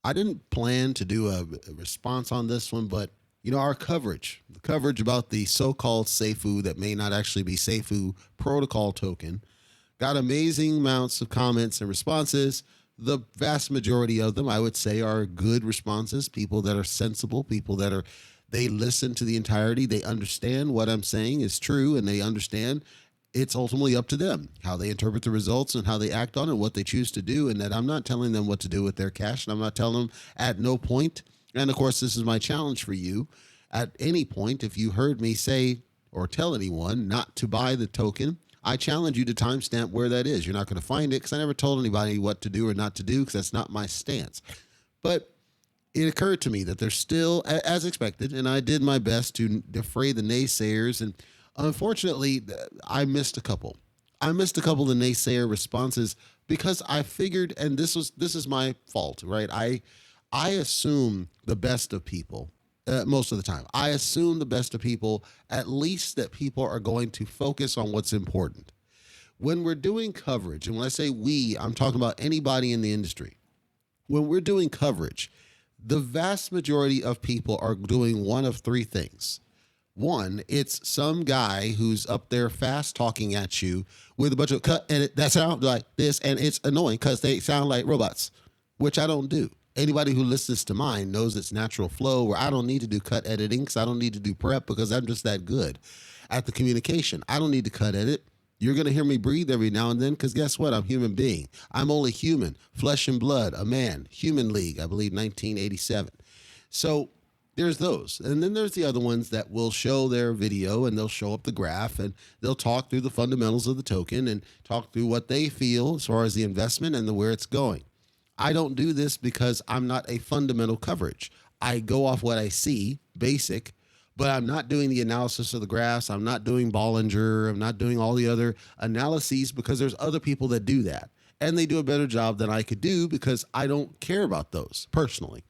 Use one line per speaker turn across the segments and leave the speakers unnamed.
I didn't plan to do a response on this one, but our the coverage about the so-called SAFUU that may not actually be SAFUU protocol token, got amazing amounts of comments and responses. The vast majority of them, I would say, are good responses. People that are sensible, people that they listen to the entirety. They understand what I'm saying is true, and they understand it's ultimately up to them how they interpret the results and how they act on it, what they choose to do, and that I'm not telling them what to do with their cash, and I'm not telling them at no point. And of course, this is my challenge for you. At any point, if you heard me say or tell anyone not to buy the token, I challenge you to timestamp where that is. You're not going to find it because I never told anybody what to do or not to do because that's not my stance. But it occurred to me that there's still, as expected, and I did my best to defray the naysayers, and unfortunately, I missed a couple. I missed a couple of naysayer responses because I figured, and this is my fault, right? I assume the best of people most of the time. I assume the best of people, at least that people are going to focus on what's important. When we're doing coverage, and when I say we, I'm talking about anybody in the industry. When we're doing coverage, the vast majority of people are doing one of three things. One, it's some guy who's up there fast talking at you with a bunch of cut and that sound like this, and it's annoying because they sound like robots, which I don't do. Anybody who listens to mine knows it's natural flow where I don't need to do cut editing because I don't need to do prep because I'm just that good at the communication. I don't need to cut edit. You're going to hear me breathe every now and then because guess what? I'm a human being. I'm only human, flesh and blood, a man, Human League, I believe 1987. So there's those. And then there's the other ones that will show their video and they'll show up the graph and they'll talk through the fundamentals of the token and talk through what they feel as far as the investment and where it's going. I don't do this because I'm not a fundamental coverage. I go off what I see, basic, but I'm not doing the analysis of the graphs. I'm not doing Bollinger. I'm not doing all the other analyses because there's other people that do that. And they do a better job than I could do because I don't care about those personally.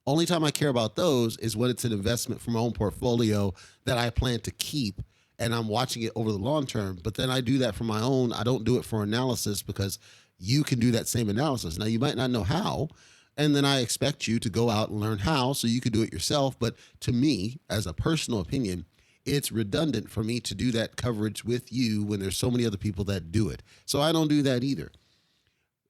Only time I care about those is when it's an investment for my own portfolio that I plan to keep and I'm watching it over the long term. But then I do that for my own. I don't do it for analysis because you can do that same analysis. Now, you might not know how, and then I expect you to go out and learn how so you can do it yourself. But to me, as a personal opinion, it's redundant for me to do that coverage with you when there's so many other people that do it. So I don't do that either.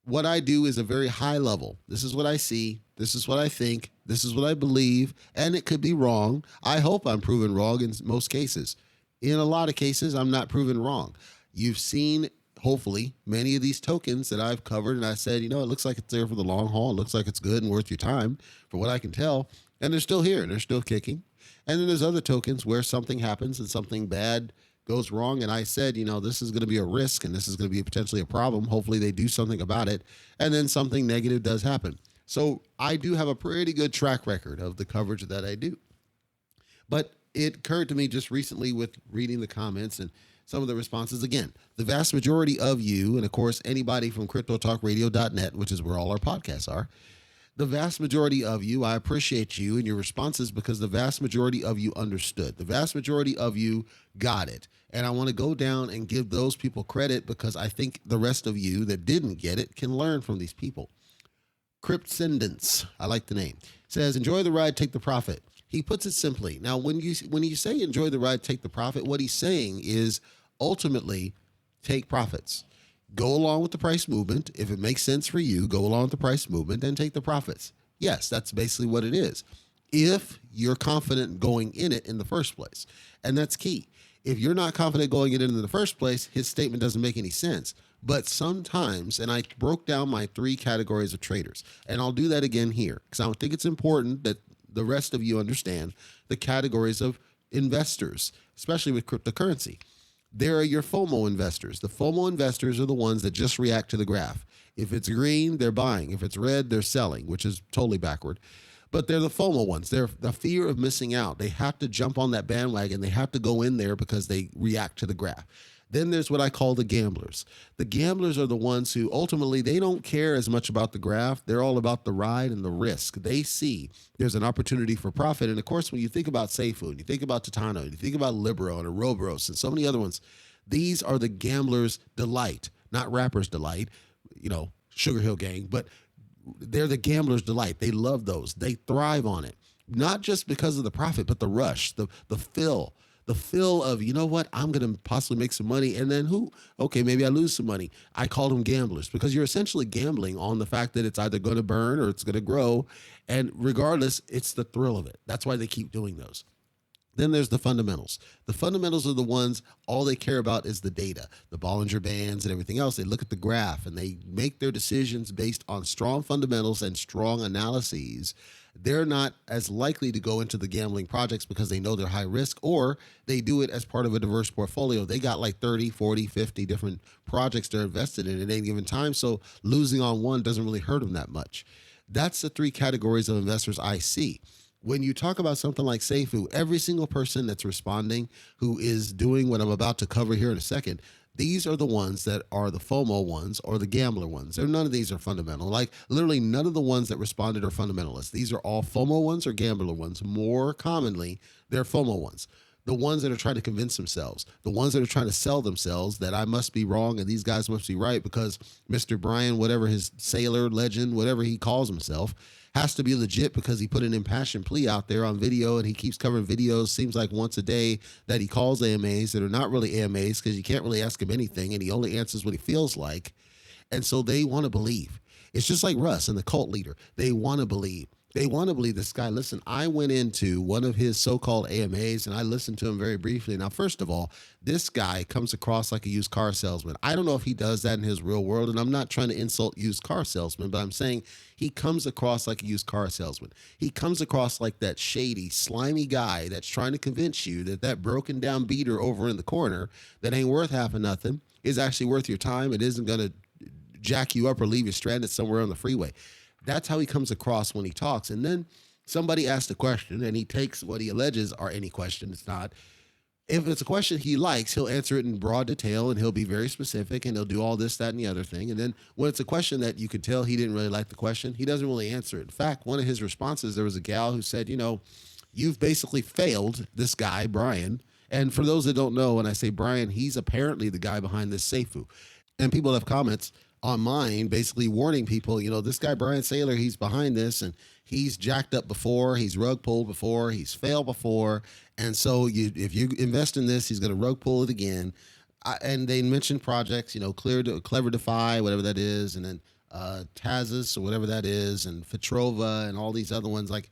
What I do is a very high level. This is what I see. This is what I think. This is what I believe. And it could be wrong. I hope I'm proven wrong in most cases. In a lot of cases, I'm not proven wrong. You've seen, hopefully, many of these tokens that I've covered, and I said, it looks like it's there for the long haul. It looks like it's good and worth your time, for what I can tell. And they're still here, and they're still kicking. And then there's other tokens where something happens and something bad goes wrong. And I said, this is going to be a risk, and this is going to be potentially a problem. Hopefully they do something about it. And then something negative does happen. So I do have a pretty good track record of the coverage that I do. But it occurred to me just recently with reading the comments and some of the responses. Again, the vast majority of you, and of course, anybody from cryptotalkradio.net, which is where all our podcasts are, the vast majority of you, I appreciate you and your responses because the vast majority of you understood. The vast majority of you got it. And I want to go down and give those people credit because I think the rest of you that didn't get it can learn from these people. Cryptsendence, I like the name, says, enjoy the ride, take the profit. He puts it simply. Now, when you say enjoy the ride, take the profit, what he's saying is ultimately take profits. Go along with the price movement. If it makes sense for you, go along with the price movement and take the profits. Yes, that's basically what it is. If you're confident going in it in the first place. And that's key. If you're not confident going in it in the first place, his statement doesn't make any sense. But sometimes, and I broke down my 3 categories of traders, and I'll do that again here because I think it's important that the rest of you understand the categories of investors, especially with cryptocurrency. There are your FOMO investors. The FOMO investors are the ones that just react to the graph. If it's green, they're buying. If it's red, they're selling, which is totally backward. But they're the FOMO ones. They're the fear of missing out. They have to jump on that bandwagon. They have to go in there because they react to the graph. Then there's what I call the gamblers. The gamblers are the ones who ultimately, they don't care as much about the graph. They're all about the ride and the risk. They see there's an opportunity for profit. And of course, when you think about SAFUU, and you think about Titano, and you think about Libero and Ouroboros and so many other ones, these are the gamblers' delight, not rappers' delight, Sugar Hill Gang, but They're the gambler's delight. They love those. They thrive on it. Not just because of the profit, but the rush, the feel of, you know what, I'm going to possibly make some money. And then okay, maybe I lose some money. I call them gamblers because you're essentially gambling on the fact that it's either going to burn or it's going to grow. And regardless, it's the thrill of it. That's why they keep doing those. Then there's the fundamentals. The fundamentals are the ones, all they care about is the data, the Bollinger Bands and everything else. They look at the graph and they make their decisions based on strong fundamentals and strong analyses. They're not as likely to go into the gambling projects because they know they're high risk, or they do it as part of a diverse portfolio. They got like 30, 40, 50 different projects they're invested in at any given time. So losing on one doesn't really hurt them that much. That's the three categories of investors I see. When you talk about something like SAFUU, every single person that's responding who is doing what I'm about to cover here in a second, these are the ones that are the FOMO ones or the gambler ones. And none of these are fundamental. Like literally none of the ones that responded are fundamentalists. These are all FOMO ones or gambler ones. More commonly, they're FOMO ones. The ones that are trying to convince themselves, the ones that are trying to sell themselves that I must be wrong and these guys must be right because Mr. Brian, whatever his sailor, legend, whatever he calls himself, has to be legit because he put an impassioned plea out there on video and he keeps covering videos, seems like once a day, that he calls AMAs that are not really AMAs because you can't really ask him anything and he only answers what he feels like. And so they want to believe. It's just like Russ and the cult leader. They want to believe. They want to believe this guy. Listen, I went into one of his so-called AMAs and I listened to him very briefly. Now, first of all, this guy comes across like a used car salesman. I don't know if he does that in his real world, and I'm not trying to insult used car salesmen, but I'm saying he comes across like a used car salesman. He comes across like that shady, slimy guy that's trying to convince you that that broken down beater over in the corner that ain't worth half of nothing is actually worth your time. It isn't going to jack you up or leave you stranded somewhere on the freeway. That's how he comes across when he talks. And then somebody asks a question and he takes what he alleges are any question. It's not. If it's a question he likes, he'll answer it in broad detail and he'll be very specific and he'll do all this, that, and the other thing. And then when it's a question that you could tell he didn't really like the question, he doesn't really answer it. In fact, one of his responses, there was a gal who said, you've basically failed this guy, Brian. And for those that don't know, when I say Brian, he's apparently the guy behind this SAFUU. And people have comments on mine basically warning people, this guy, Brian Saylor, he's behind this and he's jacked up before, he's rug pulled before, he's failed before. And so if you invest in this, he's going to rug pull it again. And they mentioned projects, Clever Defy, whatever that is, and then Tazos or whatever that is, and Petrova and all these other ones. Like,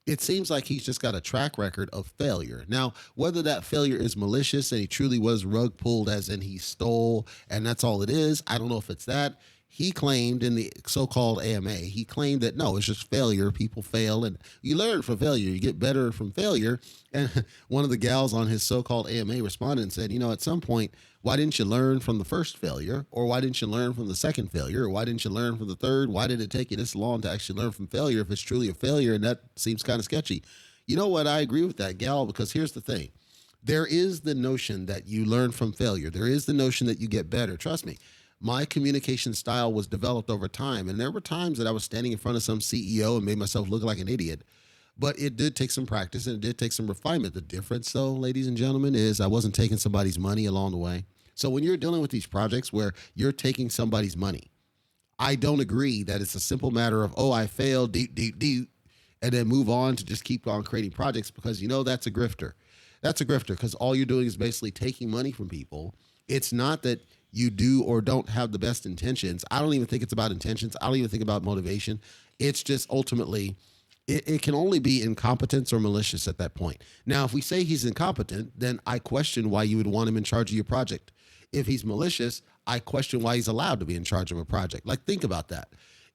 it seems like he's just got a track record of failure. Now, whether that failure is malicious and he truly was rug pulled as in he stole and that's all it is, I don't know if it's that. He claimed in the so-called AMA, he claimed that, no, it's just failure. People fail and you learn from failure. You get better from failure. And one of the gals on his so-called AMA responded and said, at some point, why didn't you learn from the first failure? Or why didn't you learn from the second failure? Or why didn't you learn from the third? Why did it take you this long to actually learn from failure if it's truly a failure? And that seems kind of sketchy. You know what? I agree with that gal because here's the thing. There is the notion that you learn from failure. There is the notion that you get better. Trust me. My communication style was developed over time. And there were times that I was standing in front of some CEO and made myself look like an idiot. But it did take some practice and it did take some refinement. The difference, though, ladies and gentlemen, is I wasn't taking somebody's money along the way. So when you're dealing with these projects where you're taking somebody's money, I don't agree that it's a simple matter of, I failed, deep, and then move on to just keep on creating projects because, that's a grifter. That's a grifter because all you're doing is basically taking money from people. It's not that you do or don't have the best intentions. I don't even think it's about intentions. I don't even think about motivation. It's just ultimately, it can only be incompetence or malicious at that point. Now, if we say he's incompetent, then I question why you would want him in charge of your project. If he's malicious, I question why he's allowed to be in charge of a project. Like, think about that.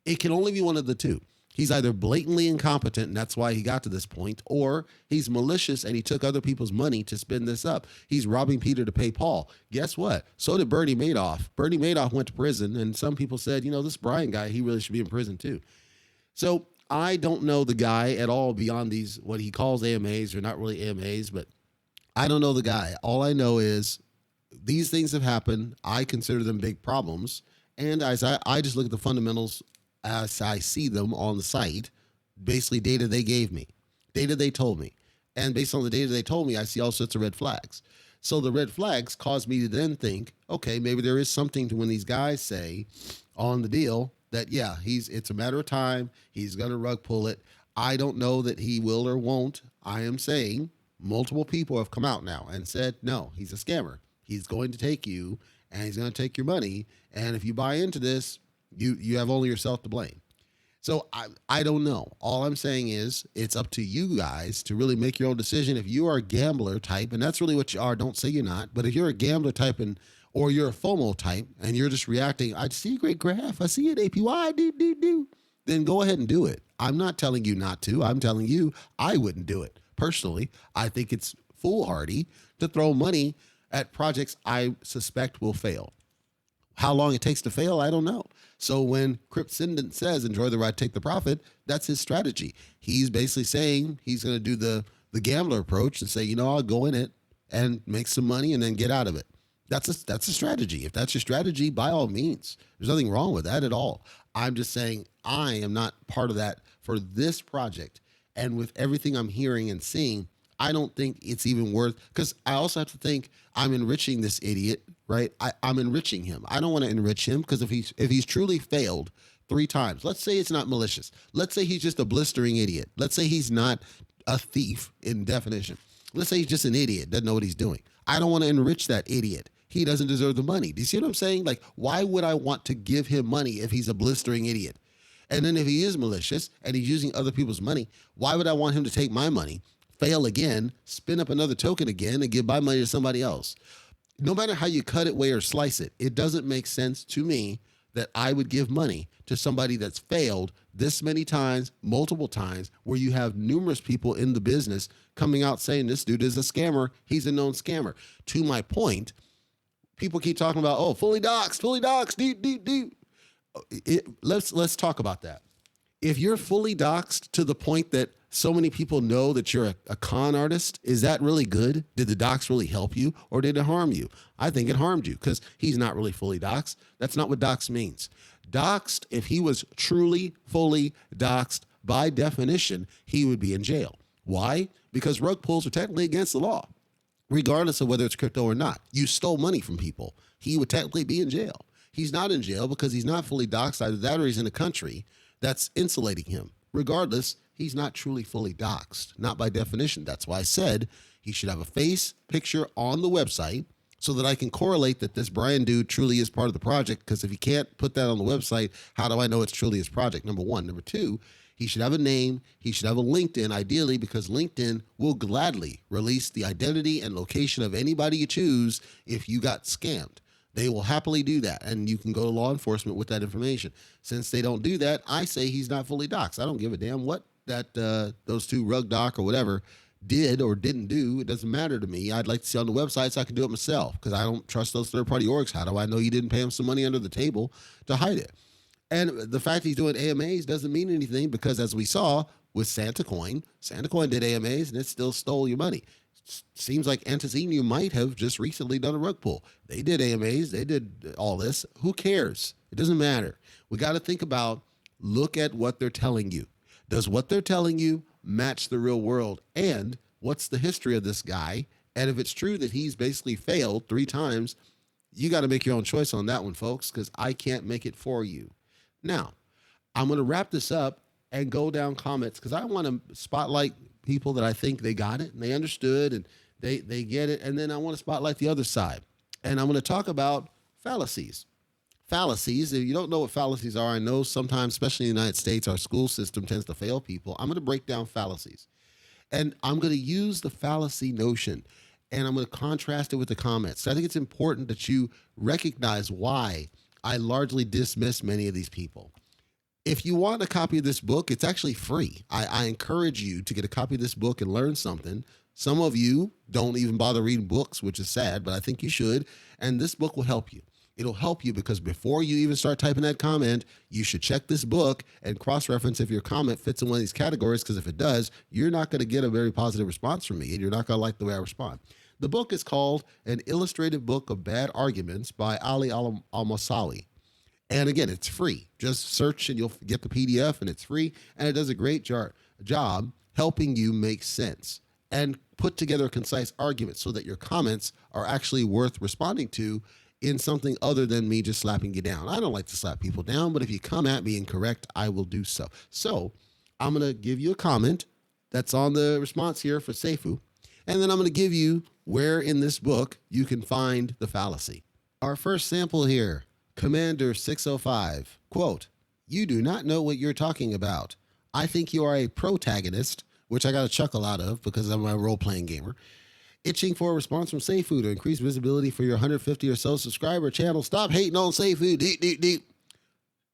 It can only be one of the two. He's either blatantly incompetent, and that's why he got to this point, or he's malicious and he took other people's money to spin this up. He's robbing Peter to pay Paul. Guess what? So did Bernie Madoff. Bernie Madoff went to prison, and some people said, this Brian guy, he really should be in prison too. So I don't know the guy at all beyond these, what he calls AMAs. They're not really AMAs, but I don't know the guy. All I know is these things have happened. I consider them big problems. And as I just look at the fundamentals as I see them on the site, basically data they gave me, data they told me. And based on the data they told me, I see all sorts of red flags. So the red flags cause me to then think, okay, maybe there is something to when these guys say on the deal, that, yeah, it's a matter of time. He's going to rug pull it. I don't know that he will or won't. I am saying multiple people have come out now and said, no, he's a scammer. He's going to take you and he's going to take your money. And if you buy into this, you have only yourself to blame. So I don't know. All I'm saying is it's up to you guys to really make your own decision. If you are a gambler type, and that's really what you are, don't say you're not, but if you're a gambler type or you're a FOMO type and you're just reacting, I see a great graph, I see it, APY, do, then go ahead and do it. I'm not telling you not to. I'm telling you I wouldn't do it. Personally, I think it's foolhardy to throw money at projects I suspect will fail. How long it takes to fail, I don't know. So when Cryptsendent says enjoy the ride, take the profit, that's his strategy. He's basically saying he's going to do the gambler approach and say, I'll go in it and make some money and then get out of it. That's a strategy. If that's your strategy, by all means, there's nothing wrong with that at all. I'm just saying I am not part of that for this project. And with everything I'm hearing and seeing, I don't think it's even worth, because I also have to think I'm enriching this idiot, right? I'm enriching him. I don't want to enrich him because if he's truly failed 3 times, let's say it's not malicious. Let's say he's just a blistering idiot. Let's say he's not a thief in definition. Let's say he's just an idiot, doesn't know what he's doing. I don't want to enrich that idiot. He doesn't deserve the money. Do you see what I'm saying? Like, why would I want to give him money if he's a blistering idiot? And then if he is malicious and he's using other people's money, why would I want him to take my money, fail again, spin up another token again, and give my money to somebody else? No matter how you cut it, weigh, or slice it, it doesn't make sense to me that I would give money to somebody that's failed this many times, multiple times, where you have numerous people in the business coming out saying this dude is a scammer. He's a known scammer. To my point, people keep talking about, fully doxed, do. Let's talk about that. If you're fully doxed to the point that so many people know that you're a con artist, is that really good? Did the dox really help you or did it harm you? I think it harmed you because he's not really fully doxed. That's not what dox means. Doxed, if he was truly fully doxed, by definition, he would be in jail. Why? Because rug pulls are technically against the law, regardless of whether it's crypto or not. You stole money from people. He would technically be in jail. He's not in jail because he's not fully doxed. Either that or he's in a country that's insulating him. Regardless, he's not truly fully doxed, not by definition. That's why I said he should have a face picture on the website so that I can correlate that this Brian dude truly is part of the project, because if he can't put that on the website, how do I know it's truly his project? Number one. Number two, he should have a name. He should have a LinkedIn, ideally, because LinkedIn will gladly release the identity and location of anybody you choose if you got scammed. They will happily do that, and you can go to law enforcement with that information. Since they don't do that, I say he's not fully doxxed. I don't give a damn what that those two rug doc or whatever did or didn't do. It doesn't matter to me. I'd like to see on the website so I can do it myself, because I don't trust those third-party orgs. How do I know you didn't pay him some money under the table to hide it? And the fact he's doing AMAs doesn't mean anything, because as we saw with Santa Coin did AMAs and it still stole your money. Seems like Antizinu might have just recently done a rug pull. They did AMAs. They did all this. Who cares? It doesn't matter. We got to think about, look at what they're telling you. Does what they're telling you match the real world? And what's the history of this guy? And if it's true that he's basically failed 3 times, you got to make your own choice on that one, folks, because I can't make it for you. Now, I'm going to wrap this up and go down comments, because I want to spotlight people that I think they got it and they understood and they get it. And then I want to spotlight the other side. And I'm going to talk about fallacies. Fallacies, if you don't know what fallacies are, I know sometimes, especially in the United States, our school system tends to fail people. I'm going to break down fallacies. And I'm going to use the fallacy notion, and I'm going to contrast it with the comments. So I think it's important that you recognize why I largely dismiss many of these people. If you want a copy of this book, it's actually free. I encourage you to get a copy of this book and learn something. Some of you don't even bother reading books, which is sad, but I think you should. And this book will help you. It'll help you because before you even start typing that comment, you should check this book and cross-reference if your comment fits in one of these categories, because if it does, you're not going to get a very positive response from me, and you're not going to like the way I respond. The book is called An Illustrated Book of Bad Arguments by Ali Al-Masawi. And again, it's free. Just search and you'll get the PDF, and it's free. And it does a great job helping you make sense and put together a concise argument so that your comments are actually worth responding to in something other than me just slapping you down. I don't like to slap people down, but if you come at me incorrect, I will do so. So I'm going to give you a comment that's on the response here for SAFUU, and then I'm going to give you where in this book you can find the fallacy. Our first sample here, Commander 605, quote, "You do not know what you're talking about. I think you are a protagonist," which I got a chuckle out of because I'm a role-playing gamer, "itching for a response from SAFUU to increase visibility for your 150 or so subscriber channel. Stop hating on SAFUU. Deep, deep, deep."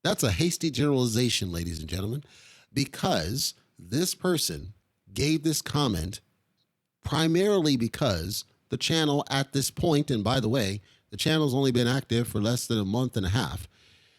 That's a hasty generalization, ladies and gentlemen, because this person gave this comment primarily because the channel at this point, and by the way, the channel's only been active for less than a month and a half,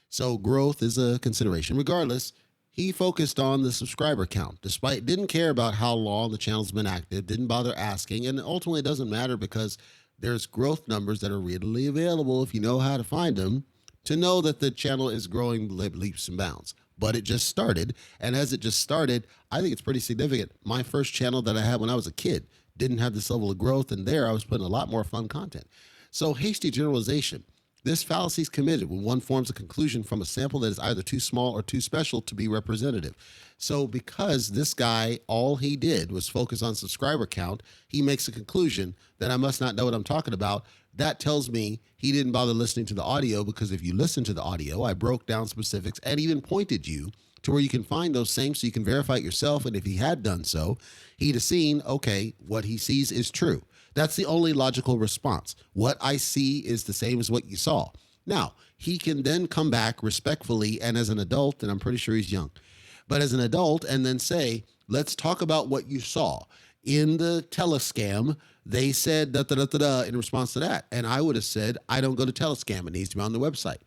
so growth is a consideration. Regardless, he focused on the subscriber count, didn't care about how long the channel's been active, didn't bother asking, and ultimately it doesn't matter because there's growth numbers that are readily available if you know how to find them to know that the channel is growing leaps and bounds. But it just started, and as it just started, I think it's pretty significant. My first channel that I had when I was a kid didn't have this level of growth, and there I was putting a lot more fun content. So hasty generalization. This fallacy is committed when one forms a conclusion from a sample that is either too small or too special to be representative. So because this guy, all he did was focus on subscriber count, he makes a conclusion that I must not know what I'm talking about. That tells me he didn't bother listening to the audio, because if you listen to the audio, I broke down specifics and even pointed you to where you can find those same so you can verify it yourself. And if he had done so, he'd have seen, okay, what he sees is true. That's the only logical response. What I see is the same as what you saw. Now, he can then come back respectfully and as an adult, and I'm pretty sure he's young, but as an adult, and then say, let's talk about what you saw. In the telescam, they said da-da-da-da-da in response to that. And I would have said, I don't go to telescam. It needs to be on the website.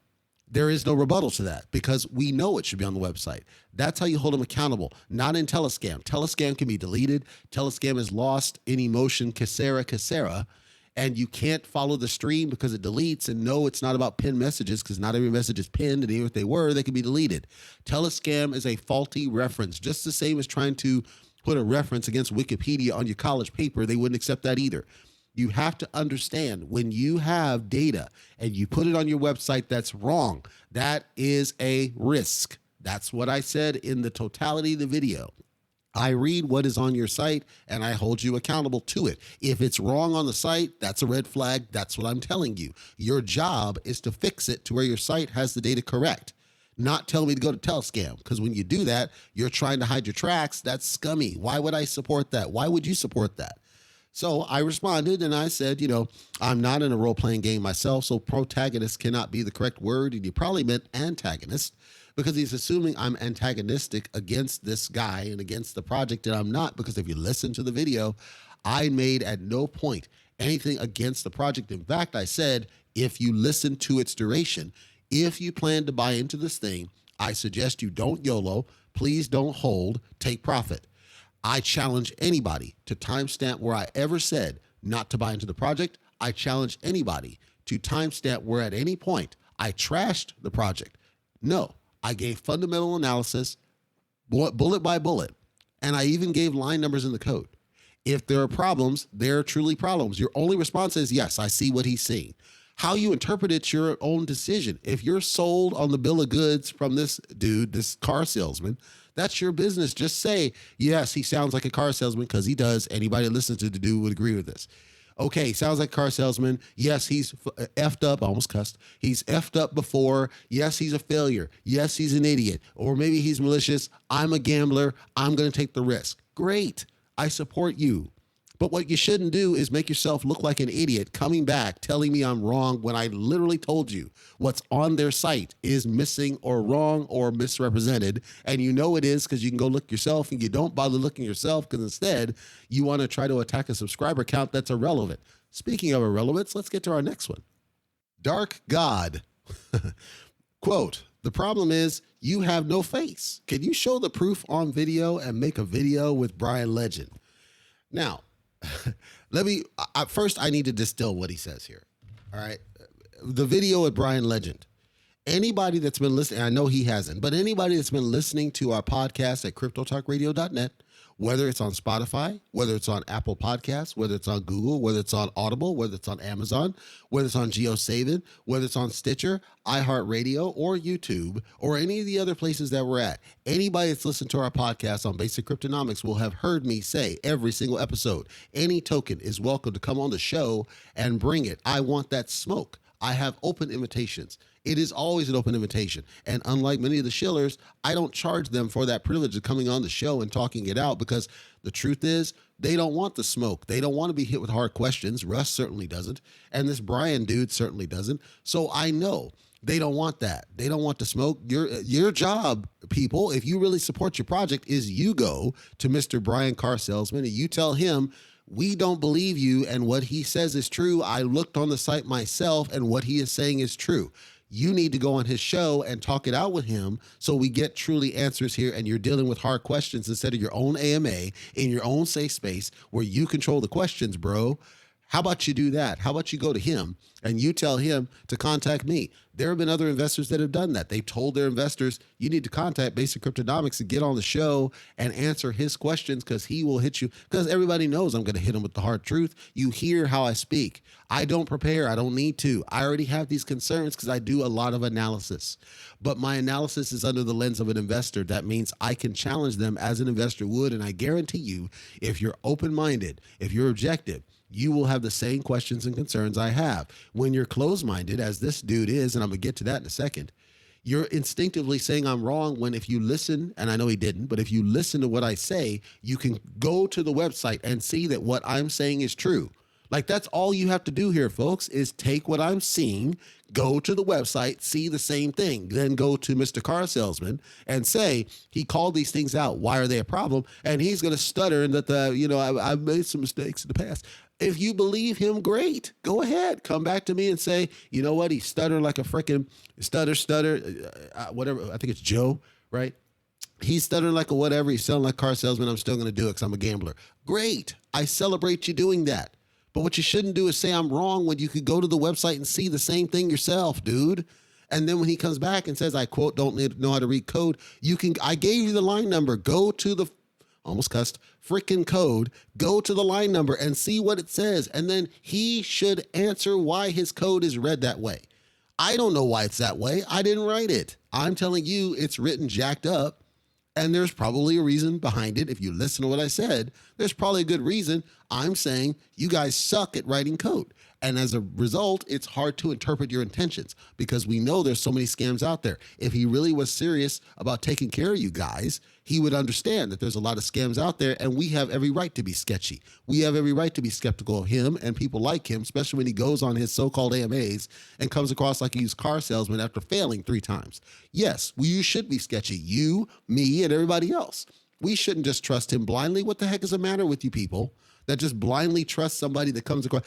There is no rebuttal to that because we know it should be on the website. That's how you hold them accountable, not in telescam. Telescam can be deleted. Telescam is lost in emotion, cassera, and you can't follow the stream because it deletes. And no, it's not about pinned messages because not every message is pinned, and even if they were, they can be deleted. Telescam is a faulty reference, just the same as trying to put a reference against Wikipedia on your college paper. They wouldn't accept that either. You have to understand when you have data and you put it on your website that's wrong, that is a risk. That's what I said in the totality of the video. I read what is on your site and I hold you accountable to it. If it's wrong on the site, that's a red flag. That's what I'm telling you. Your job is to fix it to where your site has the data correct. Not tell me to go to Telescam, because when you do that, you're trying to hide your tracks. That's scummy. Why would I support that? Why would you support that? So I responded and I said, I'm not in a role-playing game myself, so protagonist cannot be the correct word. And you probably meant antagonist because he's assuming I'm antagonistic against this guy and against the project, and I'm not, because if you listen to the video, I made at no point anything against the project. In fact, I said, if you listen to its duration, if you plan to buy into this thing, I suggest you don't YOLO. Please don't hold. Take profit. I challenge anybody to timestamp where I ever said not to buy into the project. I challenge anybody to timestamp where at any point I trashed the project. No, I gave fundamental analysis, bullet by bullet, and I even gave line numbers in the code. If there are problems, there are truly problems. Your only response is, yes, I see what he's seeing. How you interpret it's your own decision. If you're sold on the bill of goods from this dude, this car salesman, that's your business. Just say, yes, he sounds like a car salesman, because he does. Anybody that listens to the dude would agree with this. Okay, sounds like a car salesman. Yes, he's effed up. I almost cussed. He's effed up before. Yes, he's a failure. Yes, he's an idiot. Or maybe he's malicious. I'm a gambler. I'm going to take the risk. Great. I support you. But what you shouldn't do is make yourself look like an idiot coming back telling me I'm wrong when I literally told you what's on their site is missing or wrong or misrepresented. And you know it is because you can go look yourself, and you don't bother looking yourself because instead you want to try to attack a subscriber count that's irrelevant. Speaking of irrelevance, let's get to our next one. Dark God. Quote, "The problem is you have no face. Can you show the proof on video and make a video with Brian Legend?" Now, first I need to distill what he says here. All right. The video with Brian Legend. Anybody that's been listening, I know he hasn't, but anybody that's been listening to our podcast at cryptotalkradio.net whether it's on Spotify, whether it's on Apple Podcasts, whether it's on Google, whether it's on Audible, whether it's on Amazon, whether it's on GeoSavin, whether it's on Stitcher, iHeartRadio, or YouTube, or any of the other places that we're at. Anybody that's listened to our podcast on Basic Cryptonomics will have heard me say every single episode, any token is welcome to come on the show and bring it. I want that smoke. I have open invitations. It is always an open invitation. And unlike many of the shillers, I don't charge them for that privilege of coming on the show and talking it out, because the truth is they don't want the smoke. They don't want to be hit with hard questions. Russ certainly doesn't. And this Brian dude certainly doesn't. So I know they don't want that. They don't want the smoke. Your job, people, if you really support your project, is you go to Mr. Brian Car Salesman and you tell him, we don't believe you and what he says is true. I looked on the site myself and what he is saying is true. You need to go on his show and talk it out with him so we get truly answers here, and you're dealing with hard questions instead of your own AMA in your own safe space where you control the questions, bro. How about you do that? How about you go to him and you tell him to contact me? There have been other investors that have done that. They've told their investors, you need to contact Basic Cryptonomics to get on the show and answer his questions, because he will hit you, because everybody knows I'm going to hit him with the hard truth. You hear how I speak. I don't prepare. I don't need to. I already have these concerns because I do a lot of analysis. But my analysis is under the lens of an investor. That means I can challenge them as an investor would. And I guarantee you, if you're open-minded, if you're objective, you will have the same questions and concerns I have. When you're closed-minded, as this dude is, and I'm going to get to that in a second, you're instinctively saying I'm wrong, when if you listen, and I know he didn't, but if you listen to what I say, you can go to the website and see that what I'm saying is true. Like, that's all you have to do here, folks, is take what I'm seeing, go to the website, see the same thing, then go to Mr. Car Salesman and say, he called these things out. Why are they a problem? And he's going to stutter and that I've made some mistakes in the past. If you believe him, great. Go ahead. Come back to me and say, you know what? He's stuttering like a freaking whatever. I think it's Joe, right? He's stuttering like a whatever. He's selling like car salesman. I'm still going to do it because I'm a gambler. Great. I celebrate you doing that. But what you shouldn't do is say I'm wrong when you could go to the website and see the same thing yourself, dude. And then when he comes back and says, I quote, don't know how to read code, I gave you the line number. Go to the almost cussed freaking code, go to the line number and see what it says. And then he should answer why his code is read that way. I don't know why it's that way. I didn't write it. I'm telling you, it's written jacked up, and there's probably a reason behind it. If you listen to what I said, there's probably a good reason. I'm saying you guys suck at writing code. And as a result, it's hard to interpret your intentions because we know there's so many scams out there. If he really was serious about taking care of you guys, he would understand that there's a lot of scams out there, and we have every right to be sketchy. We have every right to be skeptical of him and people like him, especially when he goes on his so-called AMAs and comes across like he's a car salesman after failing 3 times. Yes, you should be sketchy. You, me, and everybody else. We shouldn't just trust him blindly. What the heck is the matter with you people that just blindly trust somebody that comes across?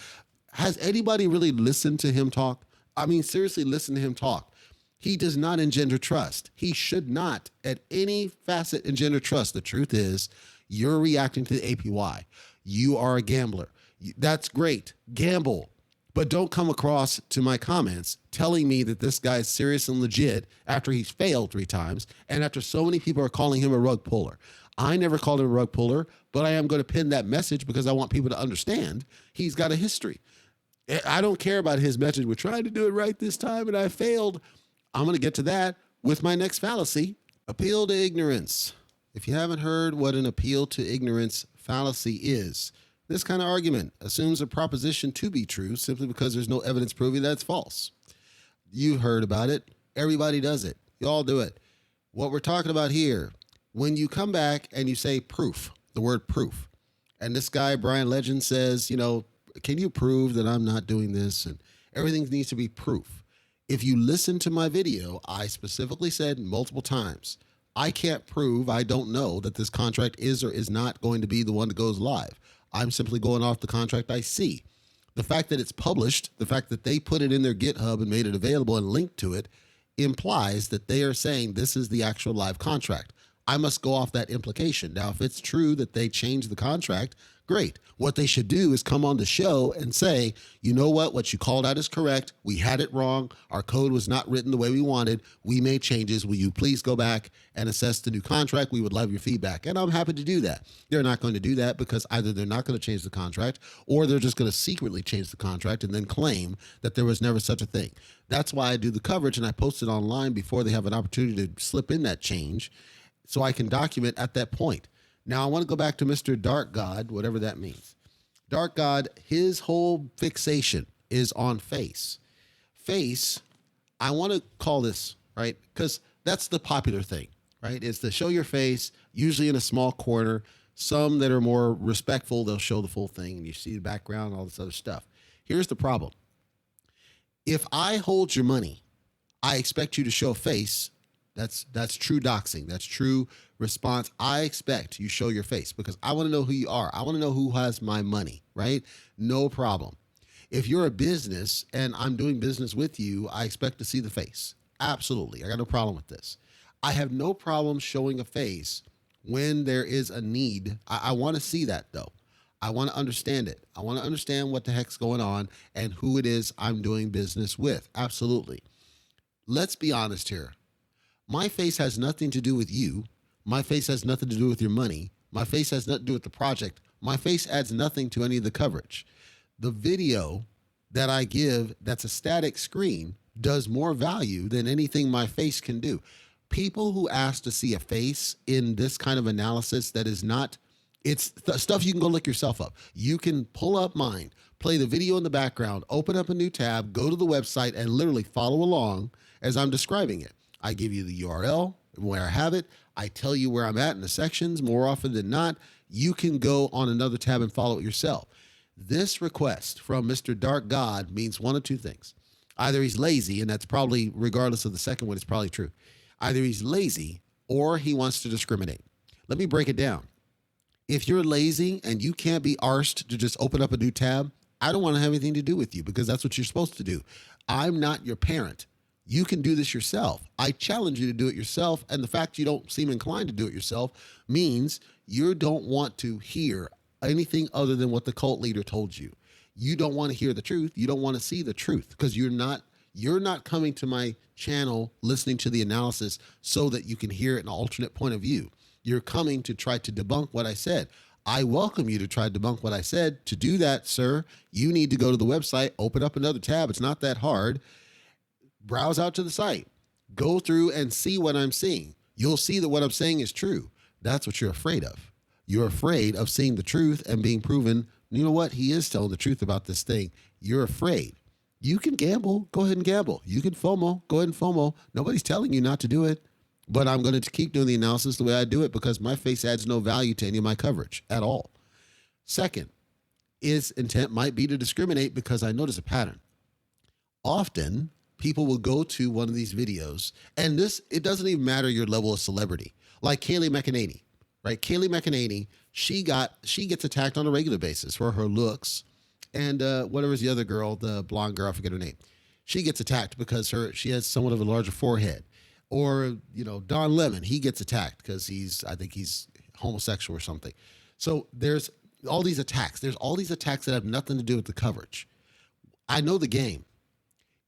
Has anybody really listened to him talk? I mean, seriously, listen to him talk. He does not engender trust. He should not at any facet engender trust. The truth is, you're reacting to the APY. You are a gambler. That's great. Gamble. But don't come across to my comments telling me that this guy is serious and legit after he's failed 3 times and after so many people are calling him a rug puller. I never called him a rug puller, but I am going to pin that message because I want people to understand he's got a history. I don't care about his message. We're trying to do it right this time, and I failed. I'm going to get to that with my next fallacy. Appeal to ignorance. If you haven't heard what an appeal to ignorance fallacy is, this kind of argument assumes a proposition to be true simply because there's no evidence proving that it's false. You heard about it. Everybody does it. You all do it. What we're talking about here, when you come back and you say proof, the word proof, and this guy, Brian Legend, says, can you prove that I'm not doing this? And everything needs to be proof. If you listen to my video, I specifically said multiple times, I can't prove, I don't know that this contract is or is not going to be the one that goes live. I'm simply going off the contract I see. The fact that it's published, the fact that they put it in their GitHub and made it available and linked to it implies that they are saying this is the actual live contract. I must go off that implication. Now, if it's true that they changed the contract, Great. What they should do is come on the show and say, you know what you called out is correct. We had it wrong. Our code was not written the way we wanted. We made changes. Will you please go back and assess the new contract? We would love your feedback. And I'm happy to do that. They're not going to do that because either they're not going to change the contract or they're just going to secretly change the contract and then claim that there was never such a thing. That's why I do the coverage and I post it online before they have an opportunity to slip in that change so I can document at that point. Now, I want to go back to Mr. Dark God, whatever that means. Dark God, his whole fixation is on face. Face, I want to call this, right? Because that's the popular thing, right? Is to show your face, usually in a small corner. Some that are more respectful, they'll show the full thing and you see the background, all this other stuff. Here's the problem. If I hold your money, I expect you to show a face. That's true doxing. That's true response. I expect you show your face because I want to know who you are. I want to know who has my money, right? No problem. If you're a business and I'm doing business with you, I expect to see the face. Absolutely. I got no problem with this. I have no problem showing a face when there is a need. I want to see that though. I want to understand it. I want to understand what the heck's going on and who it is I'm doing business with. Absolutely. Let's be honest here. My face has nothing to do with you. My face has nothing to do with your money. My face has nothing to do with the project. My face adds nothing to any of the coverage. The video that I give that's a static screen does more value than anything my face can do. People who ask to see a face in this kind of analysis that is not, it's stuff you can go look yourself up. You can pull up mine, play the video in the background, open up a new tab, go to the website, and literally follow along as I'm describing it. I give you the URL where I have it. I tell you where I'm at in the sections. More often than not, you can go on another tab and follow it yourself. This request from Mr. Dark God means one of two things. Either he's lazy, and that's probably, regardless of the second one, it's probably true. Either he's lazy or he wants to discriminate. Let me break it down. If you're lazy and you can't be arsed to just open up a new tab, I don't want to have anything to do with you because that's what you're supposed to do. I'm not your parent. You can do this yourself. I challenge you to do it yourself. And the fact you don't seem inclined to do it yourself means you don't want to hear anything other than what the cult leader told you. You don't want to hear the truth. You don't want to see the truth because you're not coming to my channel listening to the analysis so that you can hear an alternate point of view. You're coming to try to debunk what I said. I welcome you to try to debunk what I said. To do that, sir, you need to go to the website, open up another tab. It's not that hard. Browse out to the site, go through and see what I'm seeing. You'll see that what I'm saying is true. That's what you're afraid of. You're afraid of seeing the truth and being proven, you know what? He is telling the truth about this thing. You're afraid. You can gamble. Go ahead and gamble. You can FOMO. Go ahead and FOMO. Nobody's telling you not to do it, but I'm going to keep doing the analysis the way I do it because my face adds no value to any of my coverage at all. Second, his intent might be to discriminate because I notice a pattern. Often, people will go to one of these videos, and it doesn't even matter your level of celebrity. Like Kayleigh McEnany, right? Kayleigh McEnany, she gets attacked on a regular basis for her looks, and whatever's the other girl, the blonde girl, I forget her name. She gets attacked because she has somewhat of a larger forehead. Or, Don Lemon, he ggets attacked because I think he's homosexual or something. So there's all these attacks. There's all these attacks that have nothing to do with the coverage. I know the game.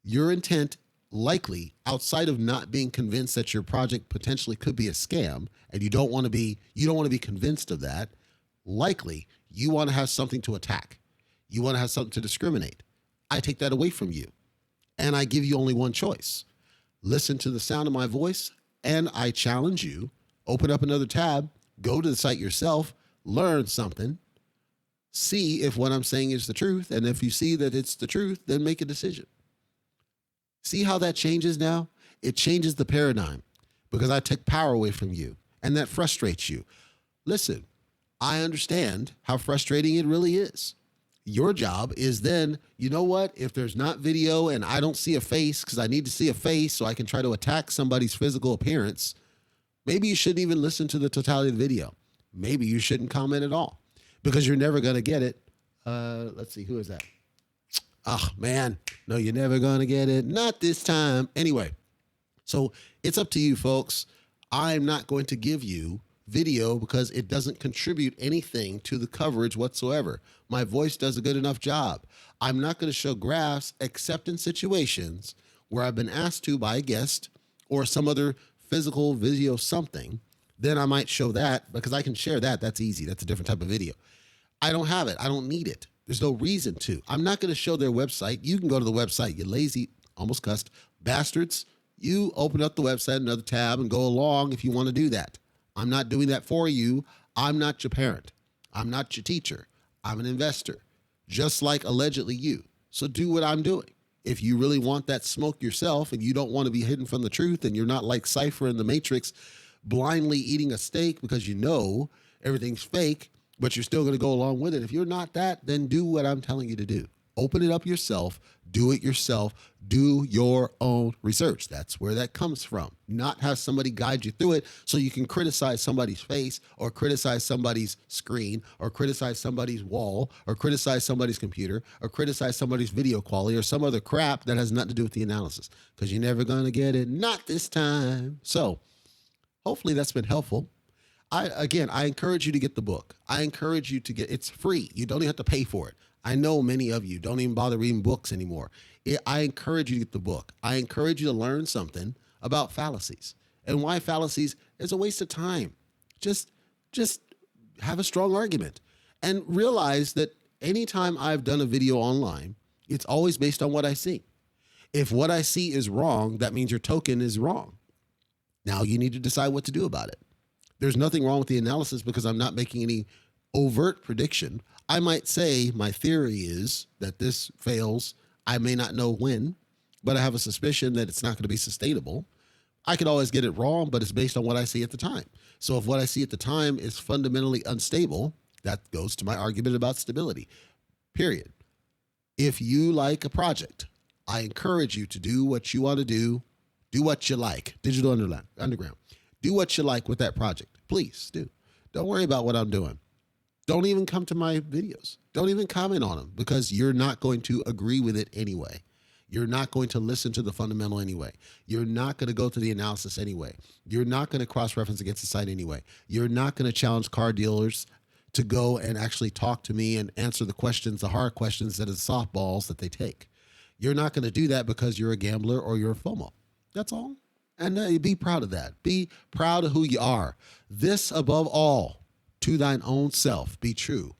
Your intent, likely, outside of not being convinced that your project potentially could be a scam, and you don't want to be convinced of that, likely you want to have something to attack. You want to have something to discriminate. I take that away from you, and I give you only one choice. Listen to the sound of my voice, and I challenge you, open up another tab, go to the site yourself, learn something, see if what I'm saying is the truth, and if you see that it's the truth, then make a decision. See how that changes now? It changes the paradigm because I took power away from you, and that frustrates you. Listen, I understand how frustrating it really is. Your job is then, you know what? If there's not video and I don't see a face because I need to see a face so I can try to attack somebody's physical appearance, maybe you shouldn't even listen to the totality of the video. Maybe you shouldn't comment at all because you're never going to get it. Let's see, who is that? Oh, man, no, you're never going to get it. Not this time. Anyway, so it's up to you, folks. I'm not going to give you video because it doesn't contribute anything to the coverage whatsoever. My voice does a good enough job. I'm not going to show graphs except in situations where I've been asked to by a guest or some other physical video something. Then I might show that because I can share that. That's easy. That's a different type of video. I don't have it. I don't need it. There's no reason to. I'm not going to show their website. You can go to the website, you lazy, almost cussed bastards. You open up the website, another tab, and go along if you want to do that. I'm not doing that for you. I'm not your parent. I'm not your teacher. I'm an investor, just like allegedly you. So do what I'm doing. If you really want that smoke yourself and you don't want to be hidden from the truth and you're not like Cypher in the Matrix blindly eating a steak because you know everything's fake, but you're still going to go along with it. If you're not that, then do what I'm telling you to do. Open it up yourself. Do it yourself. Do your own research. That's where that comes from. Not have somebody guide you through it so you can criticize somebody's face or criticize somebody's screen or criticize somebody's wall or criticize somebody's computer or criticize somebody's video quality or some other crap that has nothing to do with the analysis because you're never going to get it. Not this time. So hopefully that's been helpful. I encourage you to get the book. I encourage you to it's free. You don't even have to pay for it. I know many of you don't even bother reading books anymore. I encourage you to get the book. I encourage you to learn something about fallacies and why fallacies is a waste of time. Just have a strong argument and realize that anytime I've done a video online, it's always based on what I see. If what I see is wrong, that means your token is wrong. Now you need to decide what to do about it. There's nothing wrong with the analysis because I'm not making any overt prediction. I might say my theory is that this fails. I may not know when, but I have a suspicion that it's not going to be sustainable. I could always get it wrong, but it's based on what I see at the time. So if what I see at the time is fundamentally unstable, that goes to my argument about stability, period. If you like a project, I encourage you to do what you want to do what you like, Digital Underground. Do what you like with that project. Please do. Don't worry about what I'm doing. Don't even come to my videos. Don't even comment on them because you're not going to agree with it anyway. You're not going to listen to the fundamental anyway. You're not going to go to the analysis anyway. You're not going to cross-reference against the site anyway. You're not going to challenge car dealers to go and actually talk to me and answer the questions, the hard questions that are softballs that they take. You're not going to do that because you're a gambler or you're a FOMO. That's all. And be proud of that. Be proud of who you are. This above all, to thine own self, be true.